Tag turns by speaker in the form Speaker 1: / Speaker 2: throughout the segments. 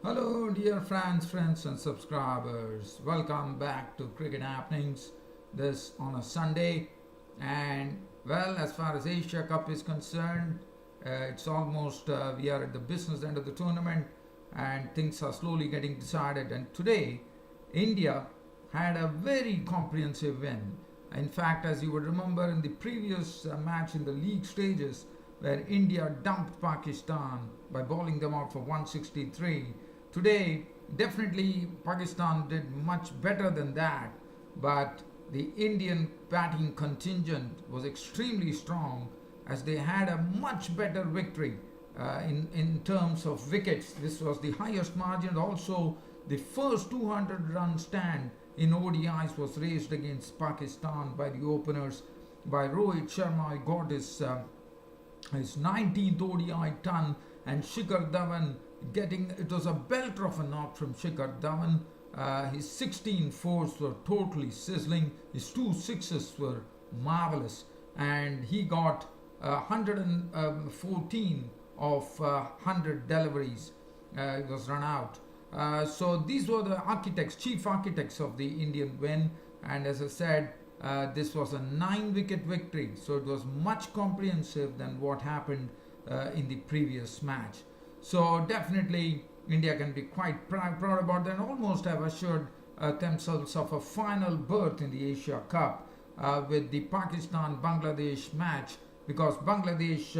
Speaker 1: Hello, dear friends and subscribers. Welcome back to Cricket Happenings. This on a Sunday, and well, as far as Asia Cup is concerned, it's almost we are at the business end of the tournament, and things are slowly getting decided. And today, India had a very comprehensive win. In fact, as you would remember in the previous match in the league stages, where India dumped Pakistan by bowling them out for 163. Today, definitely Pakistan did much better than that, but the Indian batting contingent was extremely strong as they had a much better victory in terms of wickets. This was the highest margin. Also, the first 200-run stand in ODIs was raised against Pakistan by the openers. By Rohit Sharma, he got his 19th ODI ton, and Shikhar Dhawan getting it was a belter of a knock from Shikhar Dhawan. His 16 fours were totally sizzling. His two sixes were marvelous, and he got 114 of 100 deliveries. It was run out. So these were the chief architects of the Indian win, and as I said, this was a 9-wicket victory, so it was much comprehensive than what happened in the previous match. So definitely India can be quite proud about that and almost have assured themselves of a final berth in the Asia Cup with the Pakistan-Bangladesh match, because Bangladesh,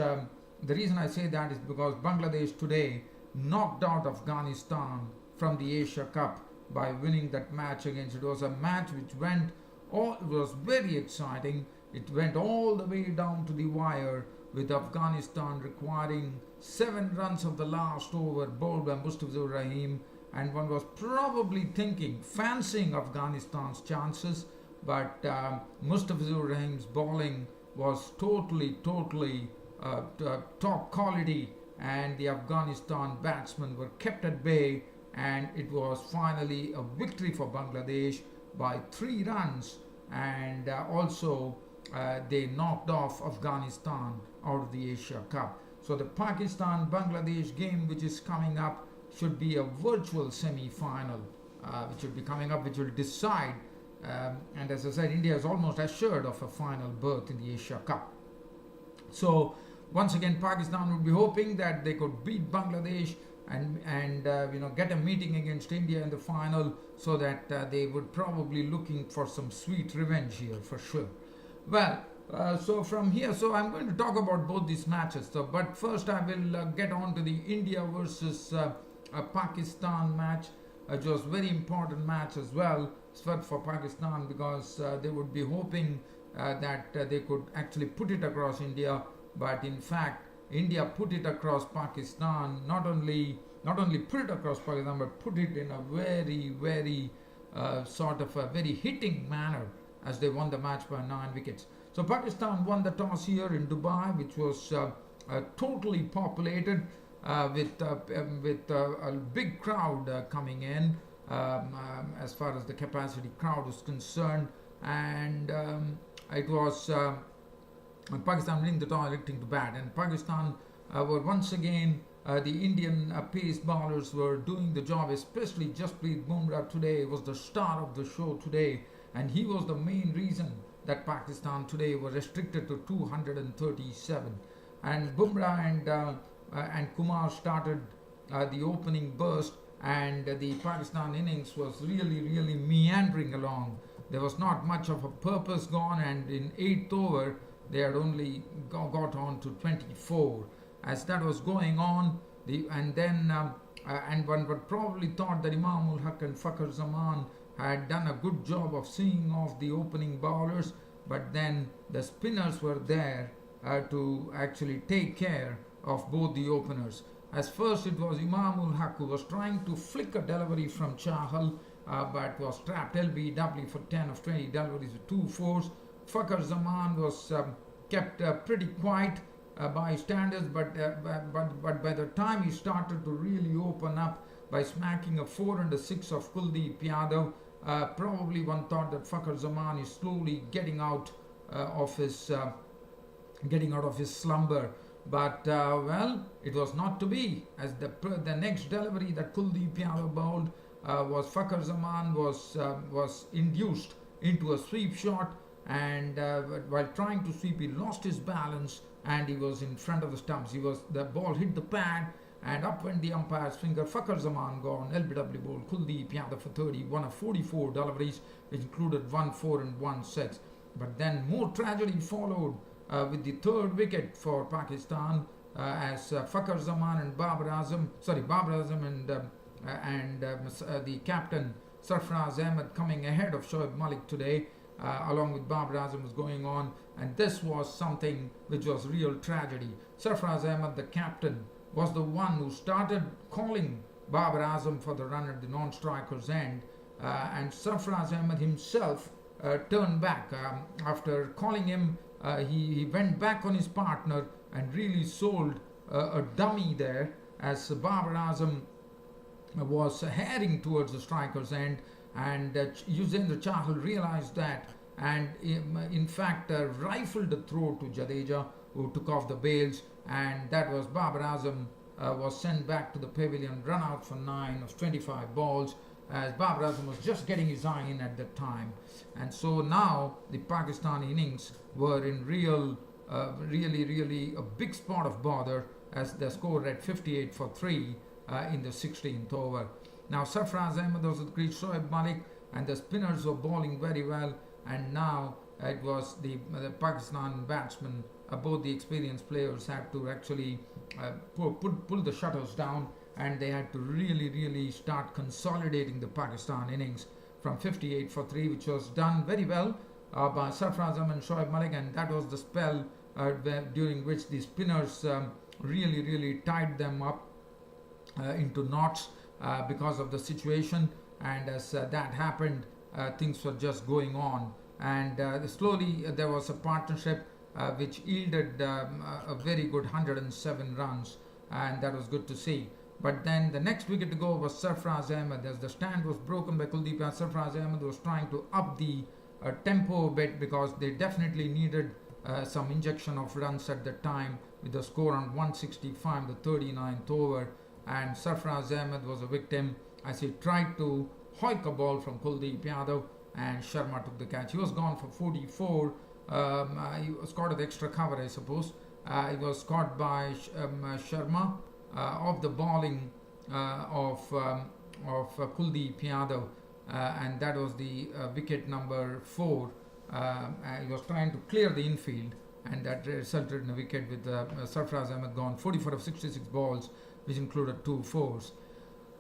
Speaker 1: the reason I say that is because Bangladesh today knocked out Afghanistan from the Asia Cup by winning that match against. It was a match which it was very exciting. It went all the way down to the wire, with Afghanistan requiring 7 runs of the last over bowled by Mustafizur Rahim, and one was probably fancying Afghanistan's chances, but Mustafizur Rahim's bowling was totally top quality, and the Afghanistan batsmen were kept at bay, and it was finally a victory for Bangladesh by 3 runs, and also they knocked off Afghanistan out of the Asia Cup. So the Pakistan-Bangladesh game, which is coming up, should be a virtual semi-final, which will be coming up, which will decide. And as I said, India is almost assured of a final berth in the Asia Cup. So once again, Pakistan would be hoping that they could beat Bangladesh and get a meeting against India in the final, so that they would probably looking for some sweet revenge here for sure. Well, so from here, so I'm going to talk about both these matches. So, but first, I will get on to the India versus Pakistan match. It was a very important match as well for Pakistan, because they would be hoping that they could actually put it across India, but in fact, India put it across Pakistan. Not only put it across Pakistan, but put it in a very sort of a very hitting manner, as they won the match by 9 wickets. So Pakistan won the toss here in Dubai, which was totally populated with a big crowd coming in, as far as the capacity crowd is concerned, and it was Pakistan winning the toss, electing to bat, and Pakistan were once again the Indian pace bowlers were doing the job, especially Jasprit Bumrah today was the star of the show today, and he was the main reason that Pakistan today were restricted to 237. And Bumrah and Kumar started the opening burst, and the Pakistan innings was really meandering along. There was not much of a purpose gone, and in 8th over they had only got on to 24. As that was going on, and one would probably thought that Imam ul Haq and Fakhar Zaman had done a good job of seeing off the opening bowlers, but then the spinners were there to actually take care of both the openers. As first it was Imam ul Haq who was trying to flick a delivery from Chahal, but was trapped LBW for 10 of 20 deliveries with 2 fours. Fakhar Zaman was kept pretty quiet by standards, but by the time he started to really open up by smacking a 4 and a 6 of Kuldeep Yadav, probably one thought that Fakhar Zaman is slowly getting out of his slumber, But well, it was not to be, as the next delivery that Kuldeep Yadav bowled was Fakhar Zaman was induced into a sweep shot, and while trying to sweep, he lost his balance and he was in front of the stumps. The ball hit the pad, and up went the umpire's finger. Fakhar Zaman gone. LBW ball Kuldeep Yadav for 30, one of 44 deliveries, which included 1 4 and 1 6. But then more tragedy followed with the third wicket for Pakistan, as Fakhar Zaman and Babar Azam and the captain Sarfraz Ahmed coming ahead of Shoaib Malik today, along with Babar Azam, was going on, and this was something which was real tragedy. Sarfraz Ahmed, the captain, was the one who started calling Babar Azam for the run at the non-striker's end, and Sarfraz Ahmed himself turned back. After calling him, he went back on his partner and really sold a dummy there, as Babar Azam was heading towards the striker's end, and Yuzvendra Chahal realized that, and in fact rifled a throw to Jadeja, who took off the bails, and that was Babar Azam was sent back to the pavilion, run out for 9 of 25 balls, as Babar Azam was just getting his eye in at that time. And so now the Pakistani innings were in really a big spot of bother, as the score at 58 for 3 in the 16th over. Now Sarfraz Ahmed was at the crease, Shoaib Malik, and the spinners were bowling very well, and now it was the Pakistan batsmen, both the experienced players, had to actually pull the shutters down, and they had to really start consolidating the Pakistan innings from 58 for 3, which was done very well by Sarfraz Ahmed and Shoaib Malik, and that was the spell during which the spinners really tied them up into knots because of the situation, and as that happened, things were just going on, and slowly there was a partnership which yielded a very good 107 runs, and that was good to see. But then the next wicket to go was Sarfraz Ahmed, as the stand was broken by Kuldeep, and Sarfraz Ahmed was trying to up the tempo a bit, because they definitely needed some injection of runs at the time, with the score on 165, the 39th over, and Sarfraz Ahmed was a victim as he tried to hoik a ball from Kuldeep Yadav, and Sharma took the catch. He was gone for 44. He was caught with extra cover, I suppose. He was caught by Sharma of the bowling of Kuldeep Yadav, and that was the wicket number 4. He was trying to clear the infield, and that resulted in a wicket with Sarfraz Ahmed gone 44 of 66 balls, which included 2 fours.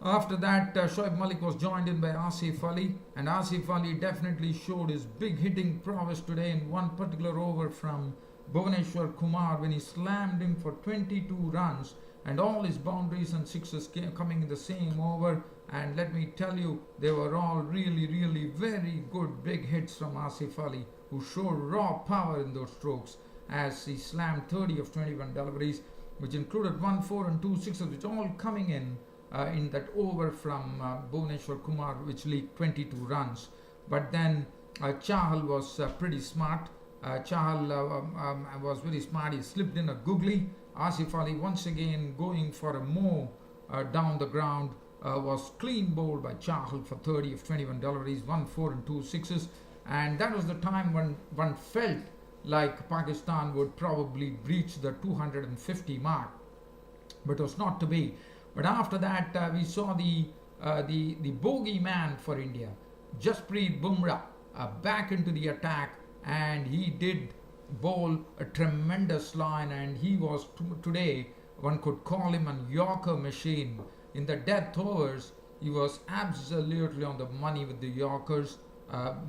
Speaker 1: After that, Shoaib Malik was joined in by Asif Ali, and Asif Ali definitely showed his big hitting prowess today in one particular over from Bhuvaneshwar Kumar, when he slammed him for 22 runs, and all his boundaries and sixes coming in the same over. And let me tell you, they were all really very good big hits from Asif Ali, who showed raw power in those strokes, as he slammed 30 of 21 deliveries, which included 1 4 and 2 6s, which all coming in that over from Bhuvaneshwar Kumar, which leaked 22 runs. But then Chahal was pretty smart. Chahal was very smart. He slipped in a googly. Asif Ali once again going for a more down the ground, was clean bowled by Chahal for 30 of 21 deliveries, 1 4 and 2 6s, and that was the time when one felt like Pakistan would probably breach the 250 mark, but it was not to be. But after that, we saw the bogey man for India, Jasprit Bumrah, back into the attack, and he did bowl a tremendous line, and he was today, one could call him a Yorker machine. In the death overs, he was absolutely on the money with the Yorkers,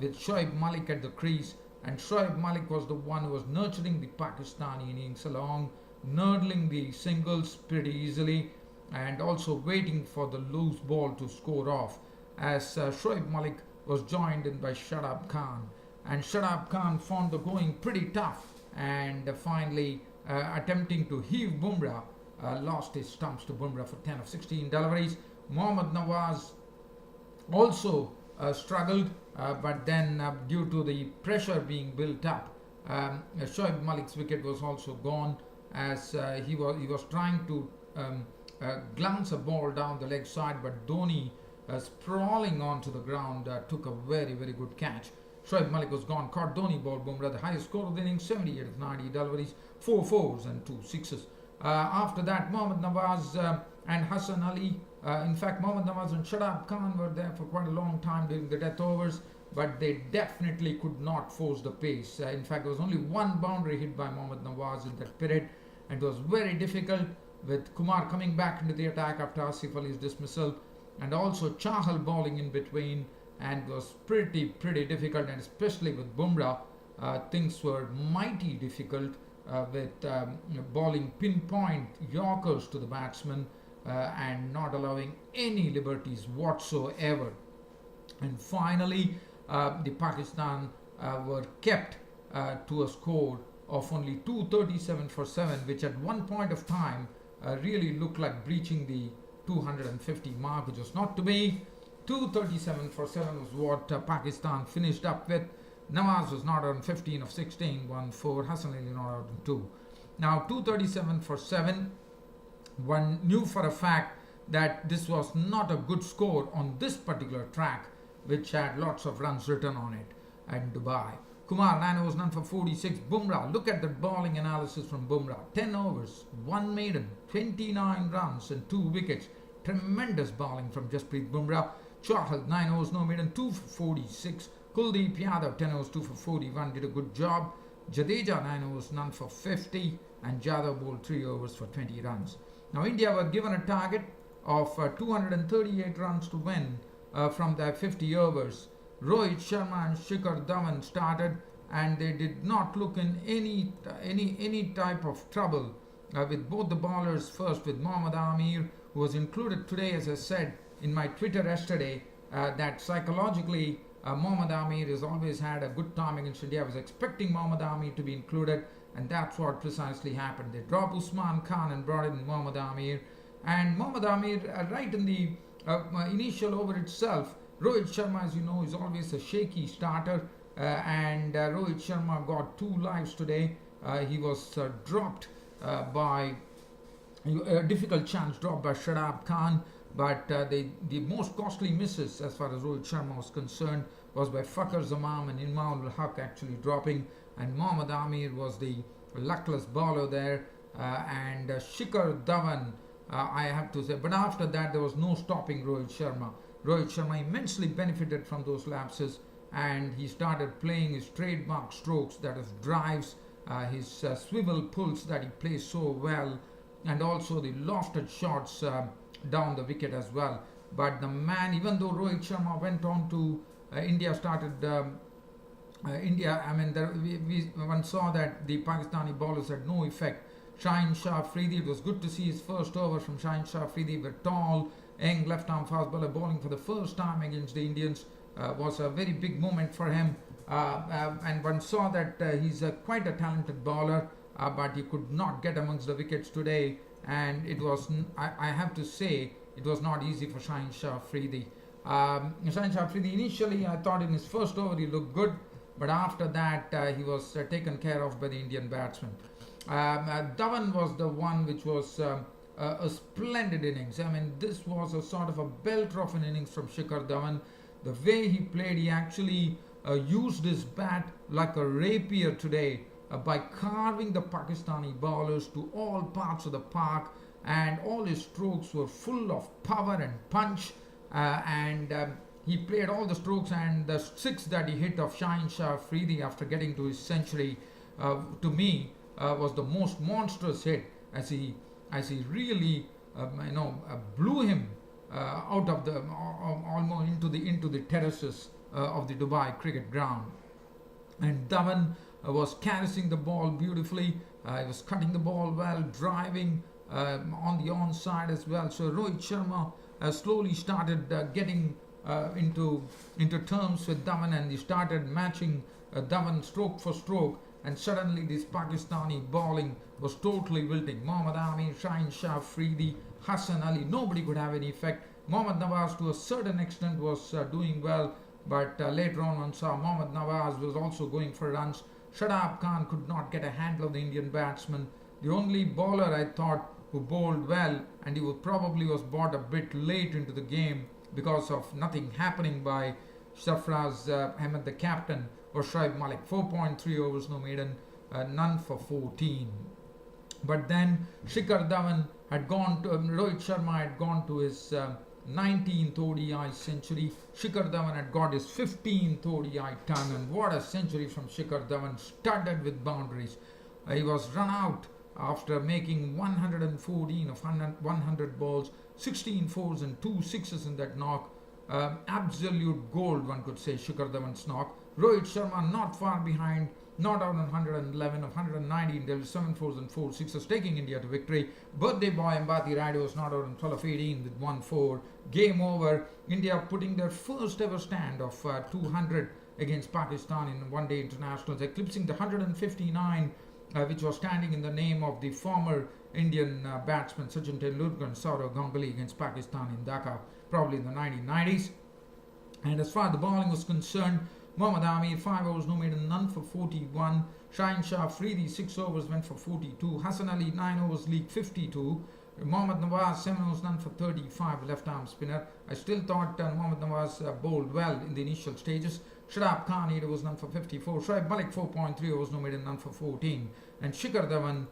Speaker 1: with Shoaib Malik at the crease, and Shoaib Malik was the one who was nurturing the Pakistani innings along, nurdling the singles pretty easily, and also waiting for the loose ball to score off, as Shoaib Malik was joined in by Shadab Khan, and Shadab Khan found the going pretty tough, and finally attempting to heave Bumrah, lost his stumps to Bumrah for 10 of 16 deliveries. Mohammad Nawaz also struggled, but then due to the pressure being built up, Shoaib Malik's wicket was also gone, as he was trying to glance a ball down the leg side, but Dhoni, sprawling onto the ground, took a very, very good catch. Shoaib Malik was gone, caught Dhoni, bowled Bumrah, the highest score of the innings, 78 of 90 deliveries, 4 fours and 2 sixes. After that, Mohammad Nawaz and Hassan Ali, in fact, Mohammad Nawaz and Shadab Khan were there for quite a long time during the death overs, but they definitely could not force the pace. In fact, there was only one boundary hit by Mohammad Nawaz in that period, and it was very difficult with Kumar coming back into the attack after Asif Ali's dismissal, and also Chahal bowling in between, and it was pretty difficult, and especially with Bumrah, things were mighty difficult with bowling pinpoint yorkers to the batsman and not allowing any liberties whatsoever. And finally, the Pakistan were kept to a score of only 237 for 7, which at one point of time really looked like breaching the 250 mark, which was not to be. 237 for 7 was what Pakistan finished up with. Nawaz was not out on 15 of 16, 1 4. Hassan Ali not out on 2. Now 237 for 7. One knew for a fact that this was not a good score on this particular track, which had lots of runs written on it at Dubai. Kumar, 9 overs, none for 46. Bumrah, look at the bowling analysis from Bumrah. 10 overs, 1 maiden, 29 runs and 2 wickets. Tremendous bowling from Jasprit Bumrah. Chahal, 9 overs, no maiden, 2 for 46. Kuldeep Yadav, 10 overs, 2 for 41, did a good job. Jadeja, 9 overs, none for 50. And Jadhav bowled 3 overs for 20 runs. Now India were given a target of 238 runs to win from their 50 overs. Rohit Sharma and Shikhar Dhawan started, and they did not look in any type of trouble with both the bowlers. First with Mohammad Amir, who was included today, as I said in my Twitter yesterday, that psychologically Mohammad Amir has always had a good time against India. I was expecting Mohammad Amir to be included, and that's what precisely happened. They dropped Usman Khan and brought in Mohammad Amir, and Mohammad Amir, right in the initial over itself, Rohit Sharma, as you know, is always a shaky starter, and Rohit Sharma got 2 lives today. He was dropped by a difficult chance dropped by Shadab Khan, but the most costly misses as far as Rohit Sharma was concerned was by Fakhar Zaman and Imamul Haq actually dropping, and Mohammad Amir was the luckless bowler there, and Shikhar Dhawan, I have to say, but after that there was no stopping Rohit Sharma. Rohit Sharma immensely benefited from those lapses, and he started playing his trademark strokes, that is drives, his swivel pulls that he plays so well, and also the lofted shots down the wicket as well. But the man, even though Rohit Sharma went on to India started India, I mean, one saw that the Pakistani bowlers had no effect. Shaheen Shah Afridi, it was good to see his first over from Shaheen Shah Afridi, the tall, young left-arm fast bowler bowling for the first time against the Indians. Was a very big moment for him, and one saw that he's quite a talented bowler, but he could not get amongst the wickets today, and it was, I have to say, it was not easy for Shaheen Shah Afridi. Shaheen Shah Afridi, initially I thought in his first over he looked good, but after that he was taken care of by the Indian batsman. Dhawan was the one which was a splendid innings. I mean, this was a sort of a belter of an innings from Shikhar Dhawan. The way he played, he actually used his bat like a rapier today by carving the Pakistani bowlers to all parts of the park, and all his strokes were full of power and punch, and he played all the strokes, and the 6 that he hit of Shaheen Shah Afridi after getting to his century, to me, was the most monstrous hit, as he really blew him out of the almost into the terraces of the Dubai cricket ground. And Dhawan was caressing the ball beautifully. He was cutting the ball well, driving on the onside as well. So Rohit Sharma slowly started getting into terms with Dhawan, and he started matching Dhawan stroke for stroke. And suddenly this Pakistani bowling was totally wilting. Mohammad Amir, Shaheen Shah Afridi, Hassan Ali, nobody could have any effect. Mohammad Nawaz to a certain extent was doing well, but later on one saw Mohammad Nawaz was also going for runs. Shadab Khan could not get a handle of the Indian batsman, The only bowler I thought who bowled well, and he probably was brought a bit late into the game because of nothing happening by Sarfraz Ahmed, the captain, was Shoaib Malik. 4.3 overs, no maiden, none for 14. But then Shikhar Dhawan had gone to, Rohit Sharma had gone to his 19th ODI century. Shikhar Dhawan had got his 15th ODI ton, and what a century from Shikhar Dhawan, studded with boundaries. He was run out after making 114 of 100 balls, 16 fours and 2 sixes in that knock. Absolute gold, one could say, Shikhar Dhawan's knock. Rohit Sharma not far behind, not out on 111 of 119. There were 7 fours and 4 sixes, taking India to victory. Birthday boy Ambati Rayudu was not out on 12 of 18 with 1 4. Game over. India putting their first ever stand of 200 against Pakistan in one-day internationals, eclipsing the 159 which was standing in the name of the former Indian batsman Sachin Tendulkar and Sourav Ganguly against Pakistan in Dhaka, probably in the 1990s. And as far as the bowling was concerned, Mohammad Amir 5 overs, no maiden, none for 41. Shaheen Shah Afridi 6 overs, went for 42. Hassan Ali 9 overs, league 52. Mohammad Nawaz 7 overs, none for 35, left arm spinner. I still thought Mohammad Nawaz bowled well in the initial stages. Shadab Khan 8 overs, none for 54. Shoaib Malik 4.3 overs, no maiden, none for 14. And Shikhar Dhawan,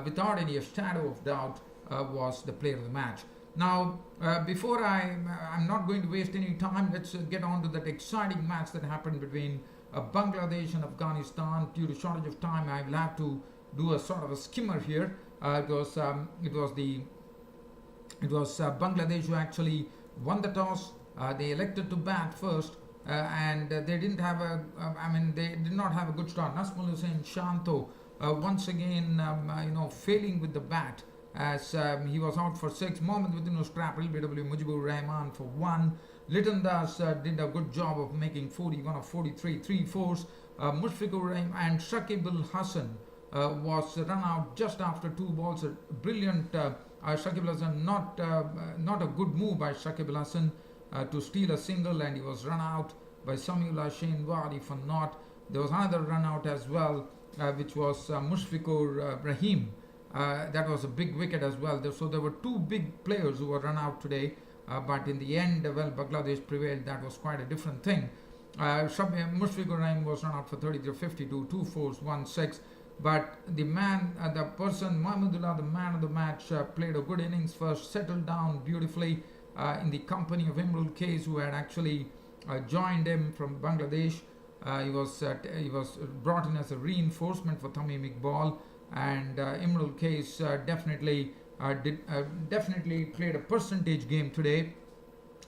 Speaker 1: without any shadow of doubt, was the player of the match. Now, before I'm not going to waste any time, let's get on to that exciting match that happened between Bangladesh and Afghanistan. Due to shortage of time, I will have to do a sort of a skimmer here. It was Bangladesh who actually won the toss. They elected to bat first, and they didn't have they did not have a good start. Nasmul Hussain Shanto once again, failing with the bat, as he was out for 6. Mohammad Within was scrapped. LBW Mujibur Rahman for 1. Liton Das did a good job of making 41 of 43, 3 fours. Mushfiqur Rahim and Shakib Al Hassan was run out just after 2 balls. A brilliant Shakib Al Hassan, not a good move by Shakib Al Hassan to steal a single, and he was run out by Samiullah Shenwari for naught. There was another run out as well, which was Mushfiqur Rahim. That was a big wicket as well. So there were 2 big players who were run out today, but in the end, Bangladesh prevailed. That was quite a different thing. Mushfiqur Rahim was run out for 33 52, 2 fours, 1 6. But the person, Mahmudullah, the man of the match, played a good innings first, settled down beautifully in the company of Imrul Kais, who had actually joined him from Bangladesh. He was brought in as a reinforcement for Tamim Iqbal, and Imrul Kais definitely played a percentage game today,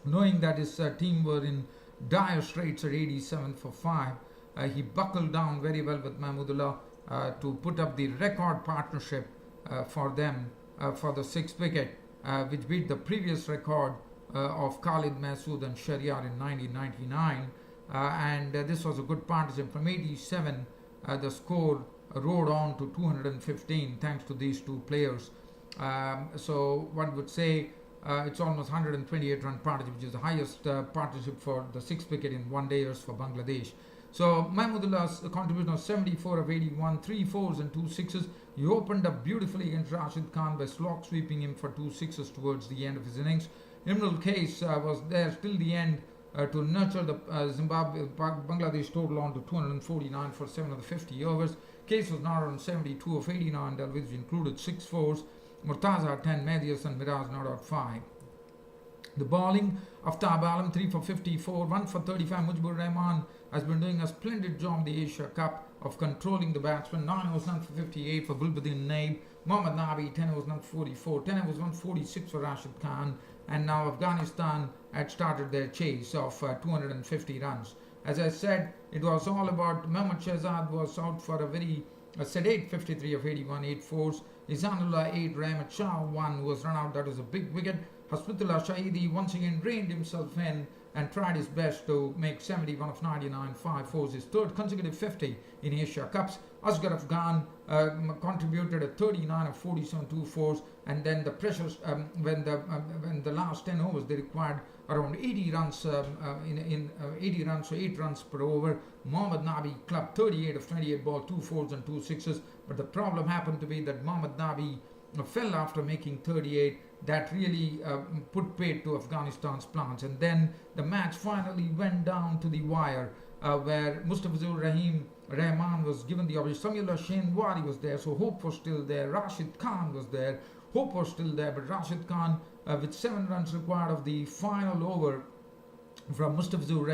Speaker 1: knowing that his team were in dire straits at 87 for 5. He buckled down very well with Mahmudullah to put up the record partnership for them for the 6th wicket, which beat the previous record of Khalid Masood and Shariar in 1999. And this was a good partnership. From 87, the score rode on to 215 thanks to these 2 players. So one would say it's almost 128 run partnership, which is the highest partnership for the 6th wicket in one-dayers for Bangladesh. So Mahmudullah's contribution was 74 of 81, 3 fours and 2 sixes. He opened up beautifully against Rashid Khan by slog sweeping him for 2 sixes towards the end of his innings. Imrul Kais was there till the end to nurture the Bangladesh total on to 249 for 7 of the 50 overs. Kais was not on 72 of 89, which included 6 fours. Murtaza 10, Mehdi and Miraz not out 5. The bowling, Aftab Alam 3 for 54, 1 for 35. Mujibur Rahman has been doing a splendid job in the Asia Cup of controlling the batsmen. 9 overs, none for 58 for Gulbuddin Naib. Mohammad Nabi 10 overs, none for 44. 10 overs, 146 for Rashid Khan. And now Afghanistan had started their chase of 250 runs. As I said, it was all about Mohammad Shahzad was out for a very sedate 53 of 81, 8 fours. Izanullah 8, Rahmat Shah 1 was run out. That was a big wicket. Hasbitullah Shahidi once again reined himself in and tried his best to make 71 of 99, 5 fours, his 3rd consecutive 50 in Asia Cups. Asghar Afghan contributed a 39 of 47 2 fours, and then the pressures when the last 10 overs they required around 80 runs in 80 runs, so 8 runs per over. Mohammad Nabi clubbed 38 of 28 ball, 2 4s and 2 6s, but the problem happened to be that Mohammad Nabi fell after making 38. That really put paid to Afghanistan's plans, and then the match finally went down to the wire, where Mustafizur Rahman was given the opportunity. Samiullah Shenwari was there, so hope was still there. Rashid Khan was there, hope was still there, but Rashid Khan, with 7 runs required of the final over from Mustafizur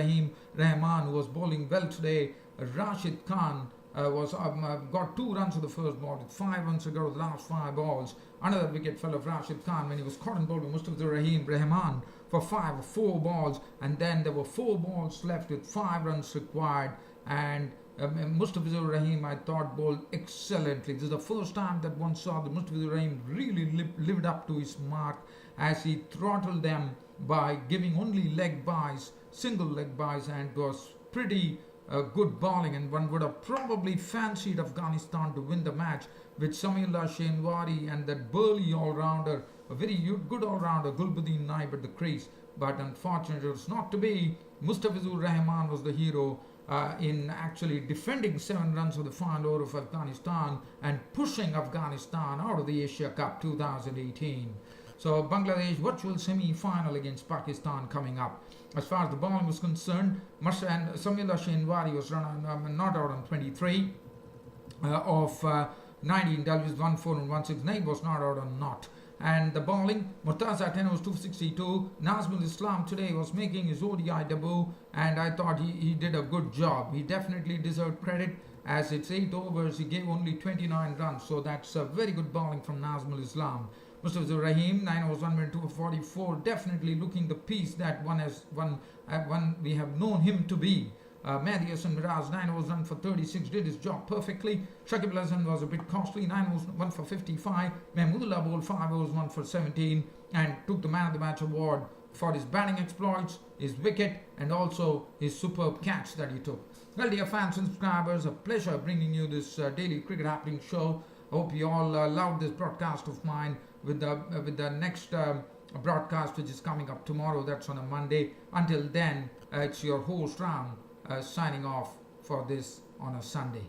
Speaker 1: Rahman, who was bowling well today, Rashid Khan got 2 runs of the first ball with 5 runs to go of the last 5 balls. Another wicket fell of Rashid Khan when he was caught and bowled with Mustafizur Rahman for 5 of 4 balls, and then there were 4 balls left with 5 runs required, and Mustafizur Rahim, I thought, bowled excellently. This is the first time that one saw that Mustafizur Rahim really lived up to his mark, as he throttled them by giving only leg buys, single leg buys, and it was pretty good bowling, and one would have probably fancied Afghanistan to win the match with Samiullah Shenwari and that burly all-rounder, a very good all-rounder, Gulbuddin Naib at the crease. But unfortunately, it was not to be. Mustafizur Rahman was the hero in actually defending 7 runs of the final over of Afghanistan and pushing Afghanistan out of the Asia Cup 2018. So Bangladesh virtual semi-final against Pakistan coming up. As far as the bowling was concerned, and Samiullah Shenwari was not out on 23 of 19 deliveries, 1 4 and 1 6. Naib was not out on not. And the bowling, Murtaza 10 was 262. Nazmul Islam today was making his ODI debut, and I thought he did a good job. He definitely deserved credit, as it's 8 overs, he gave only 29 runs, so that's a very good bowling from Nazmul Islam. Mustafizur Rahim, 9 overs, 1 minute, 2 for 44, definitely looking the piece that we have known him to be. Mehdi Hassan Miraz, 9 overs, 1 for 36, did his job perfectly. Shakib Al Hasan was a bit costly, 9 overs, 1 for 55. Mahmudullah bowled 5 overs, 1 for 17, and took the Man of the Match award for his batting exploits, his wicket, and also his superb catch that he took. Well, dear fans and subscribers, a pleasure bringing you this daily cricket happening show. I hope you all loved this broadcast of mine, with the next broadcast, which is coming up tomorrow. That's on a Monday. Until then, it's your host Ram signing off for this on a Sunday.